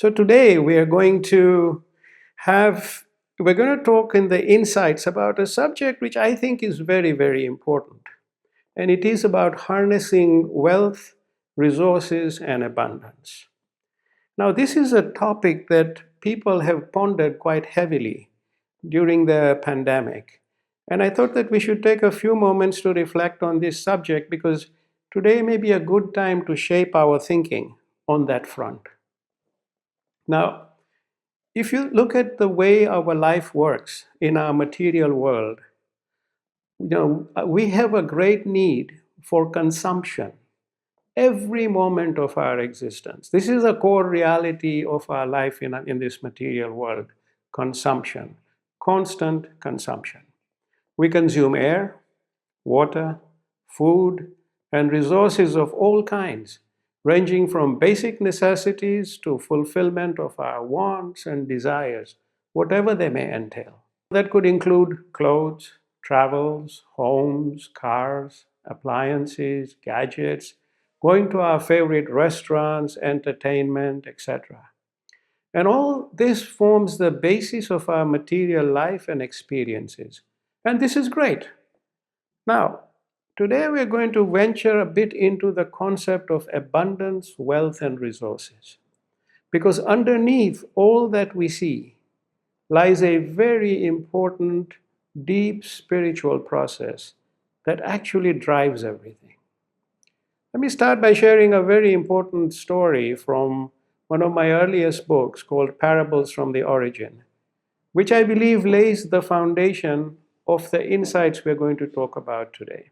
So today we're going to talk in the insights about a subject which I think is very, very important. And it is about harnessing wealth, resources, and abundance. Now, this is a topic that people have pondered quite heavily during the pandemic. And I thought that we should take a few moments to reflect on this subject because today may be a good time to shape our thinking on that front. Now, if you look at the way our life works in our material world, we have a great need for consumption every moment of our existence. This is a core reality of our life in this material world: consumption, constant consumption. We consume air, water, food, and resources of all kinds, ranging from basic necessities to fulfillment of our wants and desires, whatever they may entail. That could include clothes, travels, homes, cars, appliances, gadgets, going to our favorite restaurants, entertainment, etc. And all this forms the basis of our material life and experiences. And this is great. Now, today we're going to venture a bit into the concept of abundance, wealth, and resources. Because underneath all that we see lies a very important, deep spiritual process that actually drives everything. Let me start by sharing a very important story from one of my earliest books called Parables from the Origin, which I believe lays the foundation of the insights we're going to talk about today.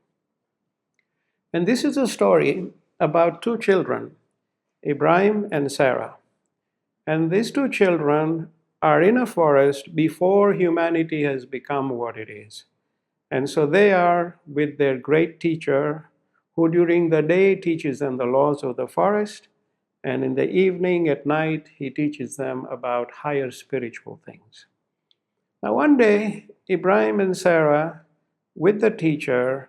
And this is a story about two children, Ibrahim and Sarah. And these two children are in a forest before humanity has become what it is. And so they are with their great teacher, who during the day teaches them the laws of the forest, and in the evening, at night, he teaches them about higher spiritual things. Now, one day, Ibrahim and Sarah, with the teacher,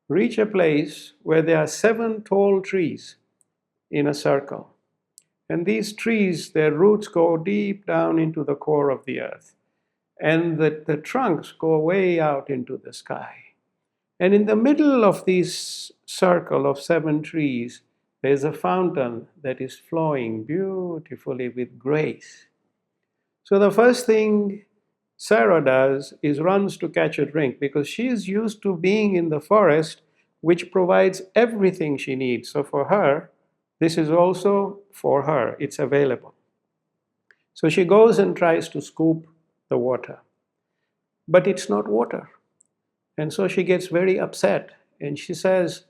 reach a place where there are 7 tall trees in a circle. And these trees, their roots go deep down into the core of the earth. And the trunks go way out into the sky. And in the middle of this circle of 7 trees, there's a fountain that is flowing beautifully with grace. So the first thing Sarah does is runs to catch a drink because she is used to being in the forest, which provides everything she needs. So for her, this is also for her. It's available. So she goes and tries to scoop the water. But it's not water. And so she gets very upset. And she says,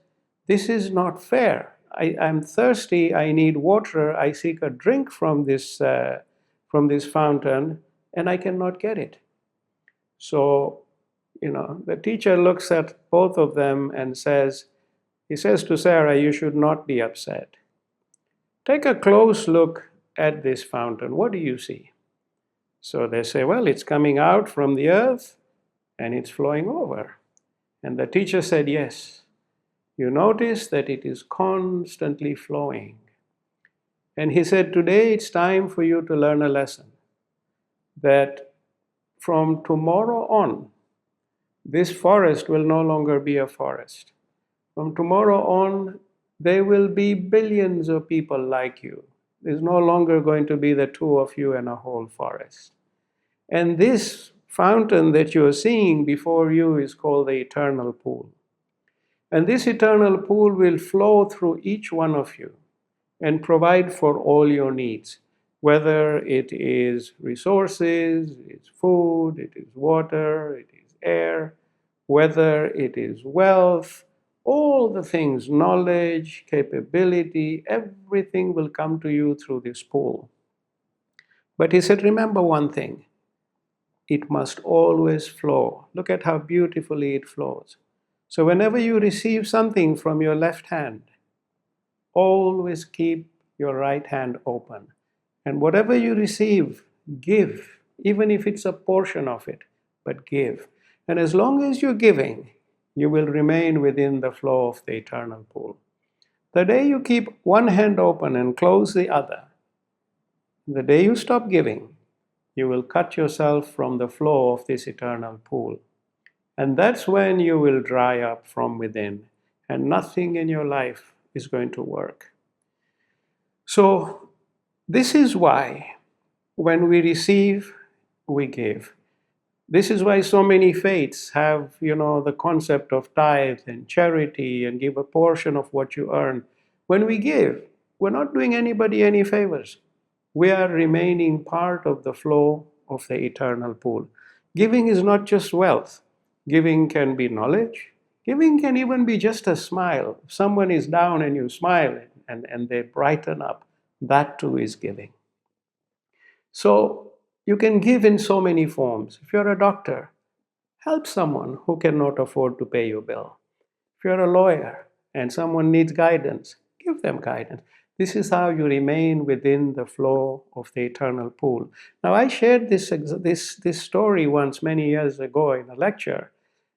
"This is not fair. I'm thirsty. I need water. I seek a drink from this fountain, and I cannot get it." So, the teacher looks at both of them and he says to Sarah, "You should not be upset. Take a close look at this fountain. What do you see?" So they say, "Well, it's coming out from the earth and it's flowing over." And the teacher said, "Yes. You notice that it is constantly flowing." And he said, "Today it's time for you to learn a lesson. That from tomorrow on, this forest will no longer be a forest. From tomorrow on, there will be billions of people like you. There's no longer going to be the 2 of you and a whole forest. And this fountain that you're seeing before you is called the eternal pool. And this eternal pool will flow through each one of you and provide for all your needs, whether it is resources, it's food, it is water, it is air, whether it is wealth, all the things, knowledge, capability, everything will come to you through this pool." But he said, remember one thing: it must always flow. Look at how beautifully it flows. So whenever you receive something from your left hand, always keep your right hand open. And whatever you receive, give, even if it's a portion of it, but give. And as long as you're giving, you will remain within the flow of the eternal pool. The day you keep one hand open and close the other, The day you stop giving, you will cut yourself from the flow of this eternal pool. And that's when you will dry up from within, and nothing in your life is going to work. So, this is why when we receive, we give. This is why so many faiths have, the concept of tithe and charity and give a portion of what you earn. When we give, we're not doing anybody any favors. We are remaining part of the flow of the eternal pool. Giving is not just wealth. Giving can be knowledge. Giving can even be just a smile. If someone is down and you smile and they brighten up, that too is giving. So you can give in so many forms. If you're a doctor, help someone who cannot afford to pay your bill. If you're a lawyer and someone needs guidance, give them guidance. This is how you remain within the flow of the eternal pool. Now, I shared this story once many years ago in a lecture.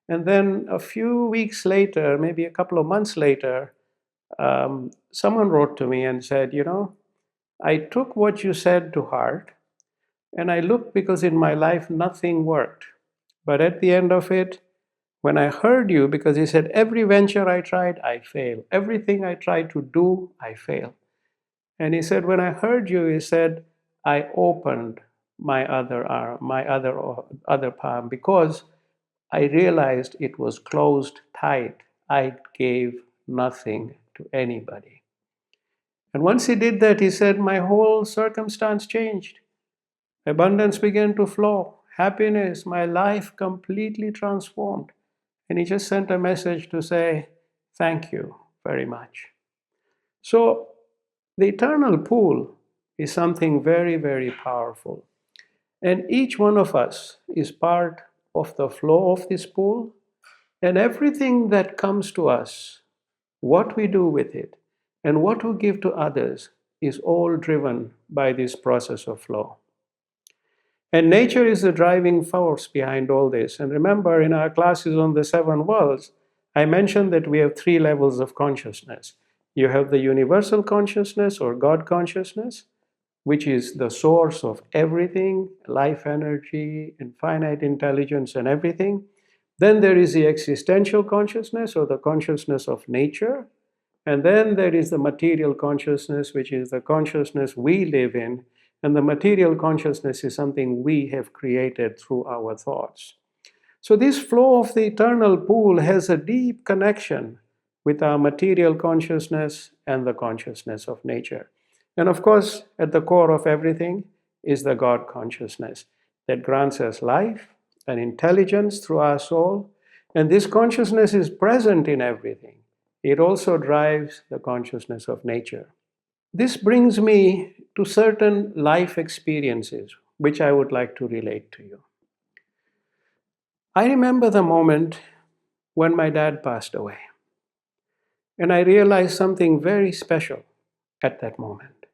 And then a few weeks later, maybe a couple of months later, someone wrote to me and said, I took what you said to heart and I looked because in my life nothing worked. But at the end of it, when I heard you, because he said, every venture I tried, I failed. Everything I tried to do, I failed. And he said, when I heard you, he said, I opened my other arm, my other palm, because I realized it was closed tight. I gave nothing to anybody. And once he did that, he said, my whole circumstance changed. Abundance began to flow. Happiness, my life completely transformed. And he just sent a message to say, thank you very much. So the eternal pool is something very, very powerful. And each one of us is part of the flow of this pool. And everything that comes to us, what we do with it, and what we give to others is all driven by this process of flow. And nature is the driving force behind all this. And remember, in our classes on the seven worlds, I mentioned that we have three levels of consciousness. You have the universal consciousness or God consciousness, which is the source of everything, life energy, infinite intelligence, and everything. Then there is the existential consciousness or the consciousness of nature. And then there is the material consciousness, which is the consciousness we live in. And the material consciousness is something we have created through our thoughts. So this flow of the eternal pool has a deep connection with our material consciousness and the consciousness of nature. And of course, at the core of everything is the God consciousness that grants us life and intelligence through our soul. And this consciousness is present in everything. It also drives the consciousness of nature. This brings me to certain life experiences which I would like to relate to you. I remember the moment when my dad passed away, and I realized something very special at that moment.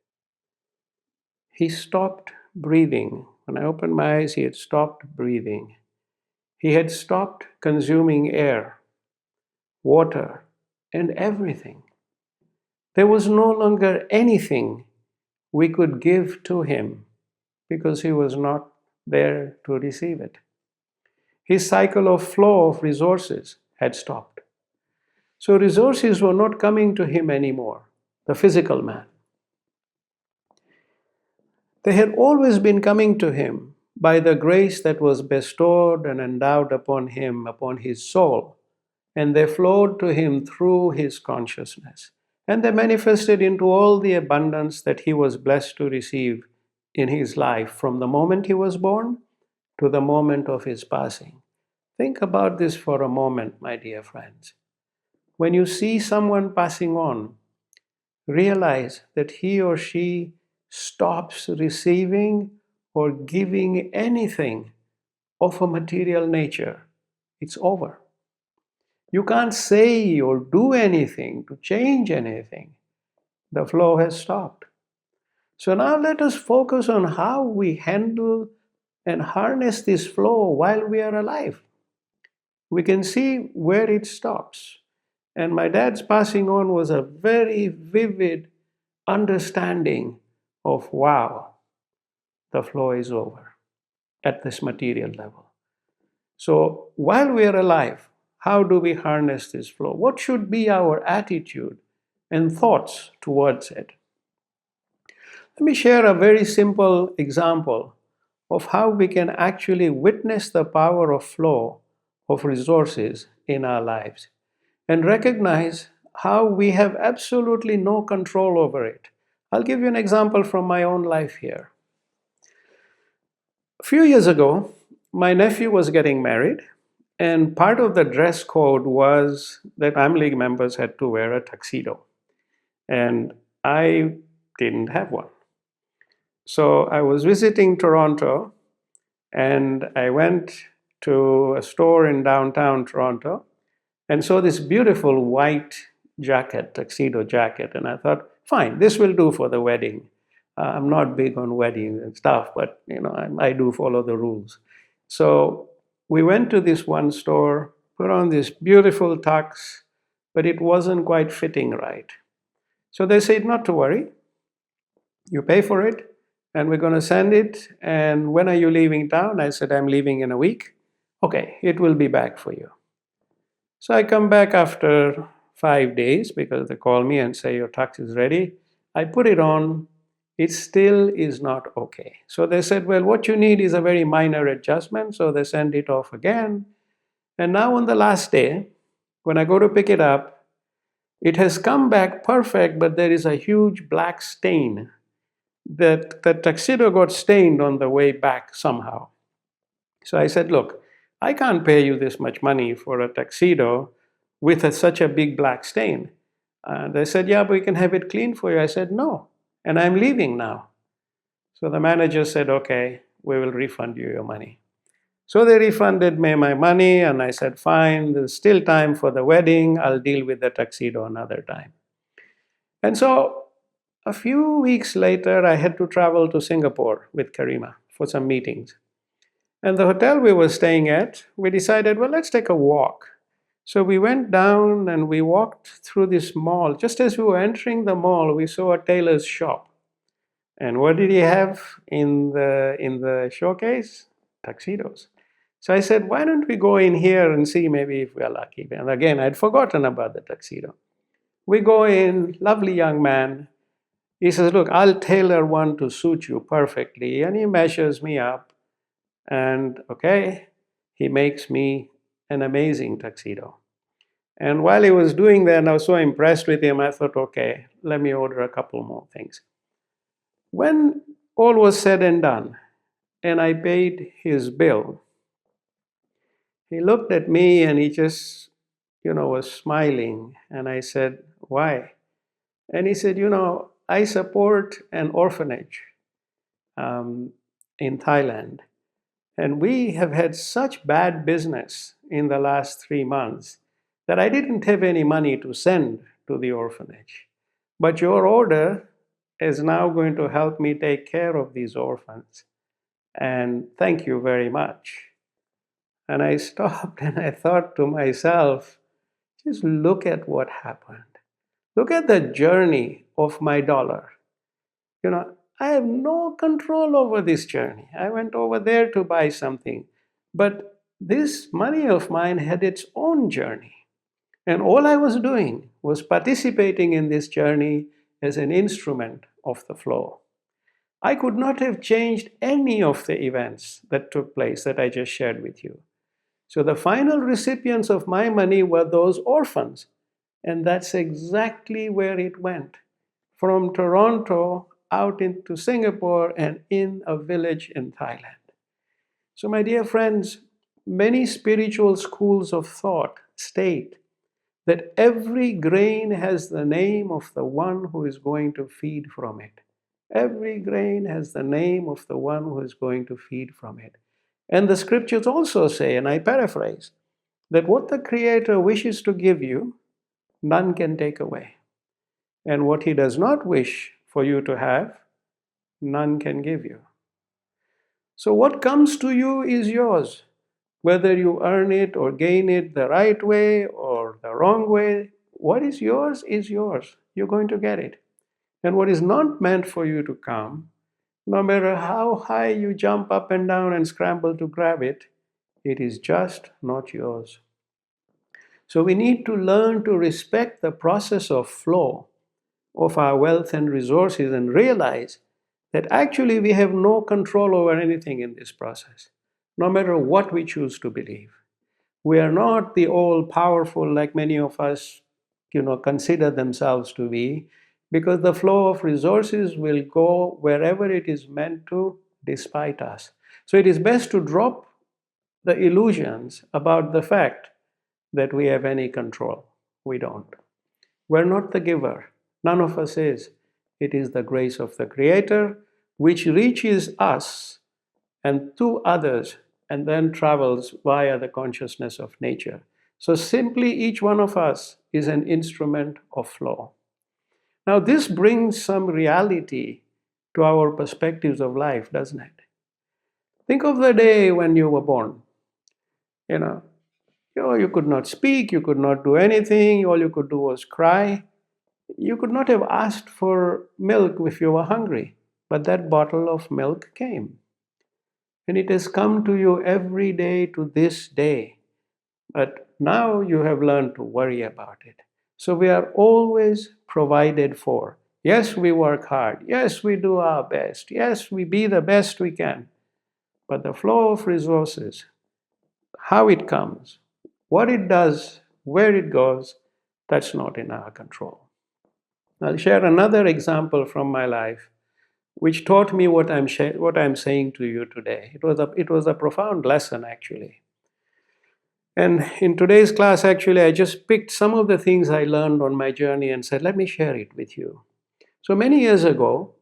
He stopped breathing. When I opened my eyes, he had stopped breathing. He had stopped consuming air, water, and everything. There was no longer anything we could give to him because he was not there to receive it. His cycle of flow of resources had stopped. So resources were not coming to him anymore, the physical man. They had always been coming to him by the grace that was bestowed and endowed upon him, upon his soul, and they flowed to him through his consciousness. And they manifested into all the abundance that he was blessed to receive in his life from the moment he was born to the moment of his passing. Think about this for a moment, my dear friends. When you see someone passing on, realize that he or she stops receiving or giving anything of a material nature. It's over. You can't say or do anything to change anything. The flow has stopped. So now let us focus on how we handle and harness this flow while we are alive. We can see where it stops. And my dad's passing on was a very vivid understanding of wow, the flow is over at this material level. So while we are alive, how do we harness this flow? What should be our attitude and thoughts towards it? Let me share a very simple example of how we can actually witness the power of flow of resources in our lives and recognize how we have absolutely no control over it. I'll give you an example from my own life here. A few years ago, my nephew was getting married, and part of the dress code was that family members had to wear a tuxedo. And I didn't have one. So I was visiting Toronto, and I went to a store in downtown Toronto and saw this beautiful white jacket, tuxedo jacket. And I thought, fine, this will do for the wedding. I'm not big on weddings and stuff, but I do follow the rules. So we went to this one store, put on this beautiful tux, but it wasn't quite fitting right. So they said, not to worry, you pay for it, and we're going to send it. And when are you leaving town? I said, I'm leaving in a week. Okay, it will be back for you. So I come back after 5 days because they call me and say, your tux is ready. I put it on. It still is not okay. So they said, well, what you need is a very minor adjustment. So they send it off again. And now on the last day, when I go to pick it up, it has come back perfect, but there is a huge black stain. That the tuxedo got stained on the way back somehow. So I said, look, I can't pay you this much money for a tuxedo with such a big black stain. They said, yeah, but we can have it cleaned for you. I said, no, and I'm leaving now. So the manager said, okay, we will refund you your money. So they refunded me my money, and I said, fine, there's still time for the wedding. I'll deal with the tuxedo another time. And so a few weeks later, I had to travel to Singapore with Karima for some meetings. And the hotel we were staying at, we decided, well, let's take a walk. So we went down and we walked through this mall. Just as we were entering the mall, we saw a tailor's shop. And what did he have in the showcase? Tuxedos. So I said, why don't we go in here and see maybe if we are lucky? And again, I'd forgotten about the tuxedo. We go in, lovely young man. He says, look, I'll tailor one to suit you perfectly. And he measures me up. And okay, he makes me an amazing tuxedo. And while he was doing that, and I was so impressed with him, I thought, okay, let me order a couple more things. When all was said and done, and I paid his bill, he looked at me and he just, was smiling. And I said, why? And he said, I support an orphanage in Thailand. And we have had such bad business in the last 3 months that I didn't have any money to send to the orphanage. But your order is now going to help me take care of these orphans. And thank you very much. And I stopped and I thought to myself, just look at what happened. Look at the journey of my dollar. I have no control over this journey. I went over there to buy something. But this money of mine had its own journey. And all I was doing was participating in this journey as an instrument of the flow. I could not have changed any of the events that took place that I just shared with you. So the final recipients of my money were those orphans. And that's exactly where it went. From Toronto out into Singapore and in a village in Thailand. So my dear friends, many spiritual schools of thought state that every grain has the name of the one who is going to feed from it. Every grain has the name of the one who is going to feed from it. And the scriptures also say, and I paraphrase, that what the Creator wishes to give you, none can take away. And what He does not wish for you to have, none can give you. So what comes to you is yours. Whether you earn it or gain it the right way or the wrong way, what is yours is yours. You're going to get it. And what is not meant for you to come No matter how high you jump up and down and scramble to grab it, it is just not yours. So we need to learn to respect the process of flow of our wealth and resources and realize that actually we have no control over anything in this process, no matter what we choose to believe. We are not the all powerful like many of us consider themselves to be, because the flow of resources will go wherever it is meant to despite us. So it is best to drop the illusions about the fact that we have any control. We don't. We're not the giver. None of us is. It is the grace of the Creator which reaches us and to others and then travels via the consciousness of nature. So simply each one of us is an instrument of flow. Now, this brings some reality to our perspectives of life, doesn't it? Think of the day when you were born. You know, you could not speak, you could not do anything, all you could do was cry. You could not have asked for milk if you were hungry, but that bottle of milk came. And it has come to you every day to this day. But now you have learned to worry about it. So we are always provided for. Yes, we work hard. Yes, we do our best. Yes, we be the best we can. But the flow of resources, how it comes, what it does, where it goes, that's not in our control. I'll share another example from my life which taught me what I'm saying to you today. It was a profound lesson, actually. And in today's class, actually, I just picked some of the things I learned on my journey and said, let me share it with you. So many years ago,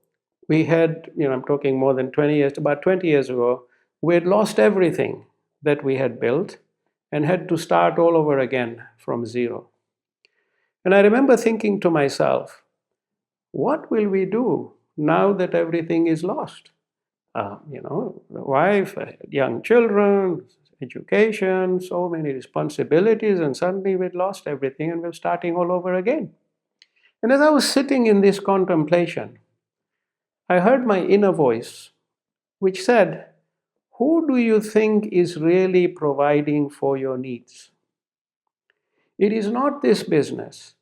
we had, I'm talking more than 20 years, about 20 years ago, we had lost everything that we had built and had to start all over again from zero. And I remember thinking to myself, what will we do now that everything is lost? Wife, young children, education, so many responsibilities, and suddenly we'd lost everything and we're starting all over again. And as I was sitting in this contemplation, I heard my inner voice, which said, who do you think is really providing for your needs? It is not this business,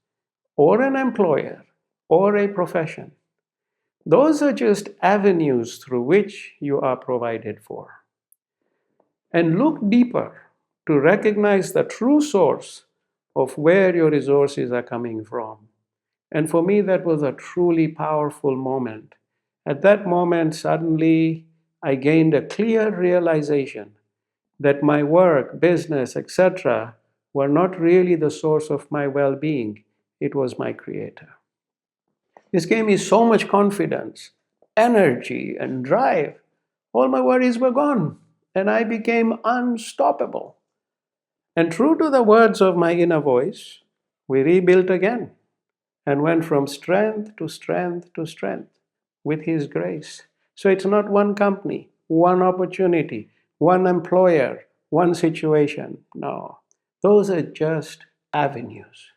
or an employer, or a profession. Those are just avenues through which you are provided for. And look deeper to recognize the true source of where your resources are coming from. And for me, that was a truly powerful moment. At that moment, suddenly, I gained a clear realization that my work, business, etc., were not really the source of my well being. It was my Creator. This gave me so much confidence, energy, and drive. All my worries were gone, and I became unstoppable. And true to the words of my inner voice, we rebuilt again and went from strength to strength to strength with His grace. So it's not one company, one opportunity, one employer, one situation. No, those are just avenues.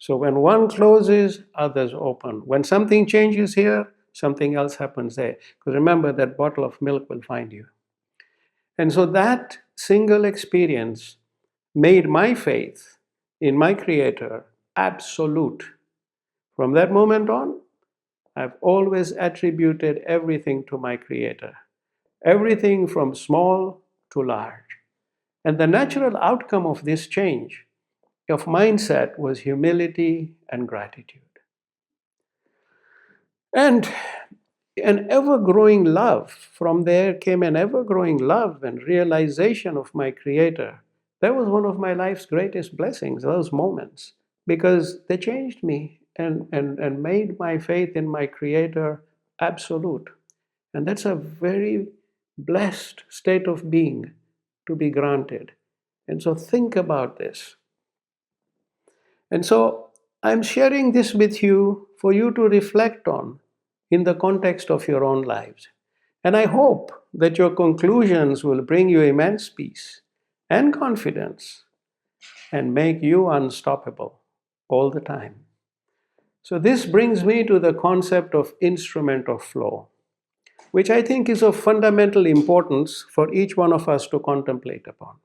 So when one closes, others open. When something changes here, something else happens there. Because remember, that bottle of milk will find you. And so that single experience made my faith in my Creator absolute. From that moment on, I've always attributed everything to my Creator, everything from small to large. And the natural outcome of this change of mindset was humility and gratitude. And an ever growing love. From there came an ever growing love and realization of my Creator. That was one of my life's greatest blessings, those moments, because they changed me and made my faith in my Creator absolute. And that's a very blessed state of being to be granted. And so think about this. And so I'm sharing this with you for you to reflect on in the context of your own lives. And I hope that your conclusions will bring you immense peace and confidence and make you unstoppable all the time. So this brings me to the concept of instrument of flow. which I think is of fundamental importance for each one of us to contemplate upon.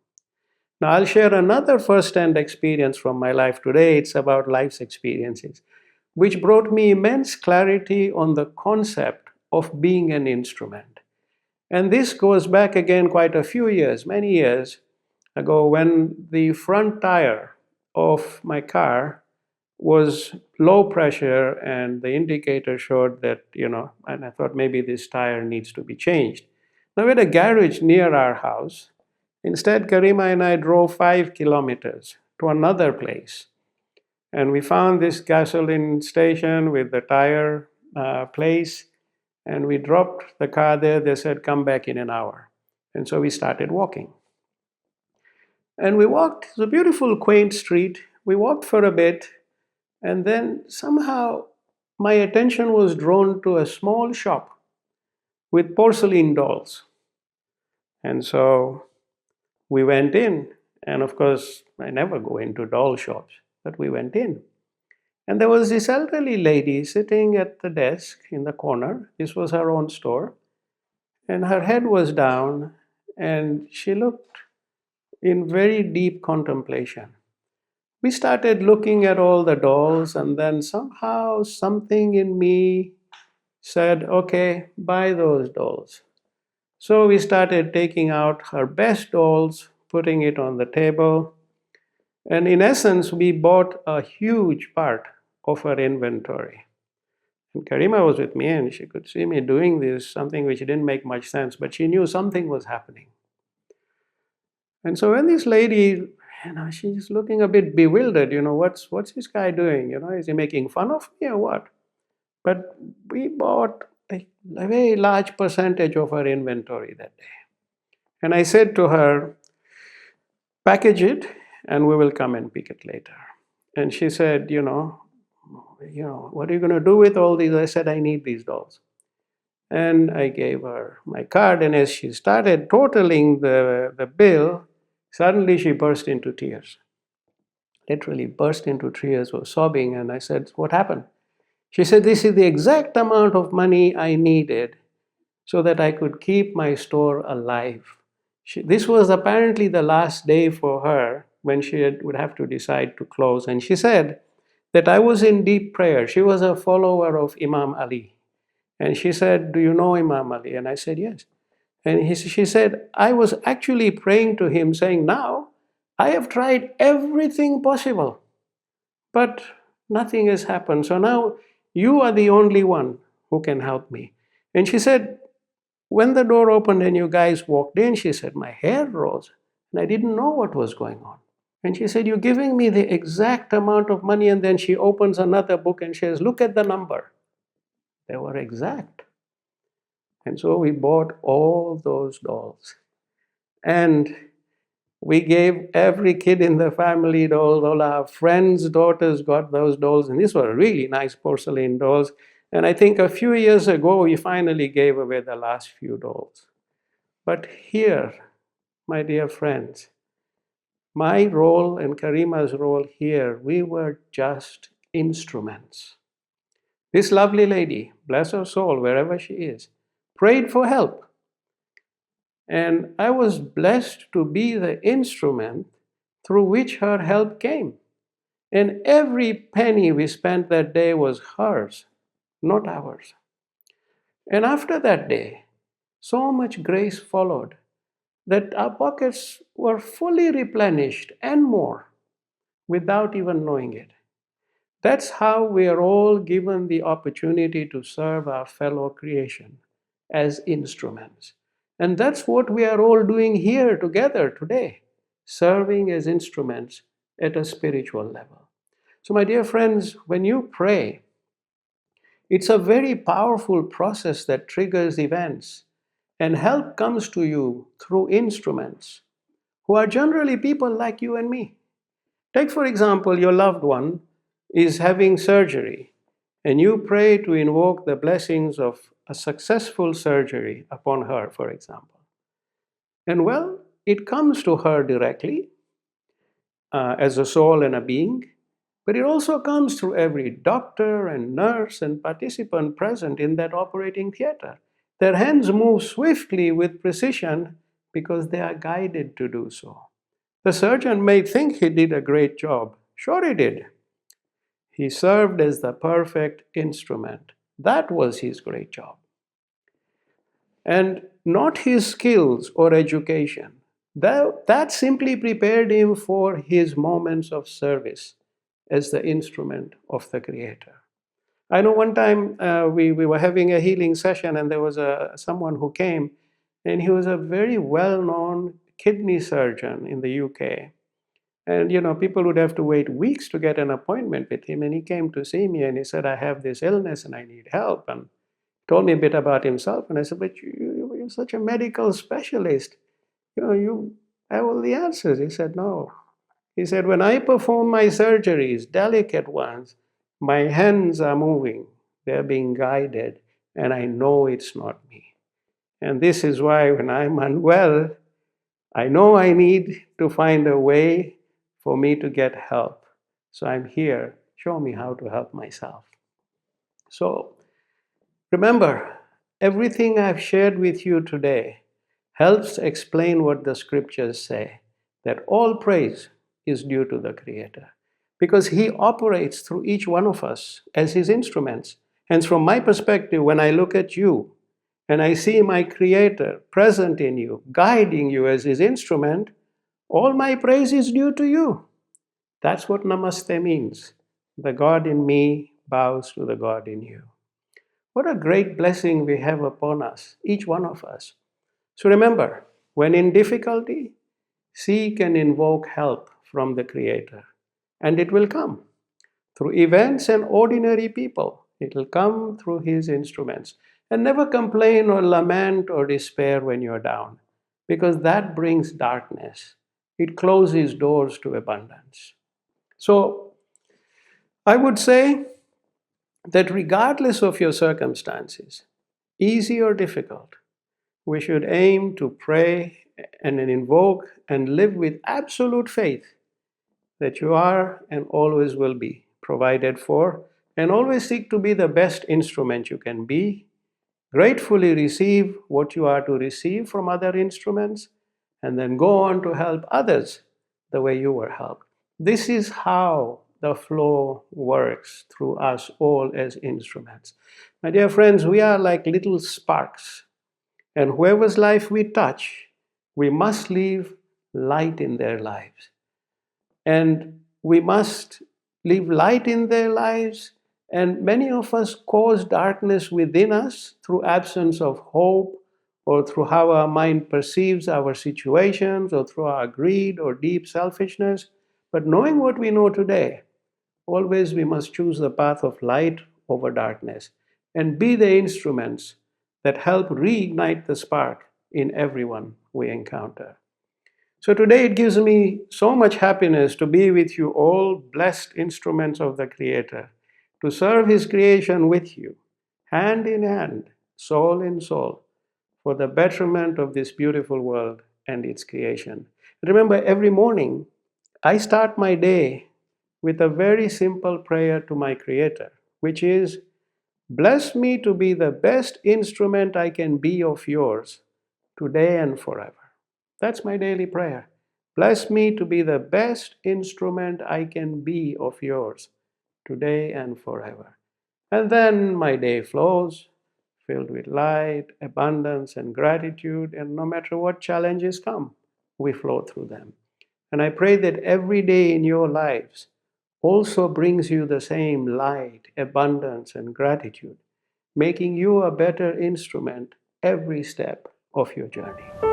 Now, I'll share another first-hand experience from my life today. It's about life's experiences, which brought me immense clarity on the concept of being an instrument. And this goes back again quite a few years, many years ago, when the front tire of my car was low pressure and the indicator showed that, and I thought maybe this tire needs to be changed. Now, we had a garage near our house. Instead, Karima and I drove 5 kilometers to another place. And we found this gasoline station with the tire place. And we dropped the car there. They said, come back in an hour. And so we started walking. And we walked, it's a beautiful, quaint street. We walked for a bit. And then somehow my attention was drawn to a small shop with porcelain dolls. And so we went in. And of course, I never go into doll shops, but we went in. And there was this elderly lady sitting at the desk in the corner. This was her own store. And her head was down, and she looked in very deep contemplation. We started looking at all the dolls, and then somehow something in me said, okay, buy those dolls. So we started taking out her best dolls, putting it on the table. And in essence, we bought a huge part of her inventory. And Karima was with me, and she could see me doing this, something which didn't make much sense, but she knew something was happening. And so when this lady, she's looking a bit bewildered, what's this guy doing? Is he making fun of me or what? But we bought a very large percentage of her inventory that day. And I said to her, package it, and we will come and pick it later. And she said, what are you going to do with all these? I said, I need these dolls. And I gave her my card, and as she started totaling the bill, suddenly she burst into tears. Literally burst into tears, was sobbing, and I said, what happened? She said, this is the exact amount of money I needed so that I could keep my store alive. This was apparently the last day for her when she would have to decide to close. And she said that I was in deep prayer. She was a follower of Imam Ali. And she said, do you know Imam Ali? And I said, yes. And she said, I was actually praying to him saying, now I have tried everything possible, but nothing has happened. So now you are the only one who can help me. And she said, when the door opened and you guys walked in, she said, my hair rose and I didn't know what was going on. And she said, you're giving me the exact amount of money. And then she opens another book and says, look at the number. They were exact. And so we bought all those dolls. And we gave every kid in the family dolls. All our friends' daughters got those dolls. And these were really nice porcelain dolls. And I think a few years ago, we finally gave away the last few dolls. But here, my dear friends, my role and Karima's role here, we were just instruments. This lovely lady, bless her soul, wherever she is, prayed for help. And I was blessed to be the instrument through which her help came. And every penny we spent that day was hers, not ours. And after that day, so much grace followed that our pockets were fully replenished and more without even knowing it. That's how we are all given the opportunity to serve our fellow creation as instruments. And that's what we are all doing here together today, serving as instruments at a spiritual level. So, my dear friends, when you pray, it's a very powerful process that triggers events, and help comes to you through instruments who are generally people like you and me. Take, for example, your loved one is having surgery, and you pray to invoke the blessings of a successful surgery upon her, for example. And well, it comes to her directly as a soul and a being, but it also comes through every doctor and nurse and participant present in that operating theater. Their hands move swiftly with precision because they are guided to do so. The surgeon may think he did a great job. Sure, he did. He served as the perfect instrument. That was his great job. And not his skills or education. That simply prepared him for his moments of service as the instrument of the Creator. I know one time we were having a healing session, and there was someone who came, and he was a very well-known kidney surgeon in the UK. And people would have to wait weeks to get an appointment with him. And he came to see me, and he said, "I have this illness and I need help." And told me a bit about himself. And I said, "But you're such a medical specialist. You have all the answers." He said, "No." He said, "When I perform my surgeries, delicate ones, my hands are moving. They're being guided, and I know it's not me. And this is why when I'm unwell, I know I need to find a way for me to get help. So I'm here. Show me how to help myself." So remember, everything I've shared with you today helps explain what the scriptures say, that all praise is due to the Creator, because He operates through each one of us as His instruments. Hence, from my perspective, when I look at you and I see my Creator present in you, guiding you as His instrument, all my praise is due to you. That's what Namaste means. The God in me bows to the God in you. What a great blessing we have upon us, each one of us. So remember, when in difficulty, seek and invoke help from the Creator. And it will come through events and ordinary people. It will come through His instruments. And never complain or lament or despair when you're down, because that brings darkness. It closes doors to abundance. So I would say that regardless of your circumstances, easy or difficult, we should aim to pray and invoke and live with absolute faith that you are and always will be provided for, and always seek to be the best instrument you can be. Gratefully receive what you are to receive from other instruments, and then go on to help others the way you were helped. This is how the flow works through us all as instruments. My dear friends, we are like little sparks, and whoever's life we touch, we must leave light in their lives. And we must leave light in their lives. And many of us cause darkness within us through absence of hope, or through how our mind perceives our situations, or through our greed or deep selfishness. But knowing what we know today, always we must choose the path of light over darkness, and be the instruments that help reignite the spark in everyone we encounter. So today it gives me so much happiness to be with you all, blessed instruments of the Creator, to serve His creation with you, hand in hand, soul in soul, for the betterment of this beautiful world and its creation. Remember, every morning I start my day with a very simple prayer to my Creator, which is, "Bless me to be the best instrument I can be of yours today and forever." That's my daily prayer. Bless me to be the best instrument I can be of yours today and forever. And then my day flows, filled with light, abundance, and gratitude. And no matter what challenges come, we flow through them. And I pray that every day in your lives also brings you the same light, abundance, and gratitude, making you a better instrument every step of your journey.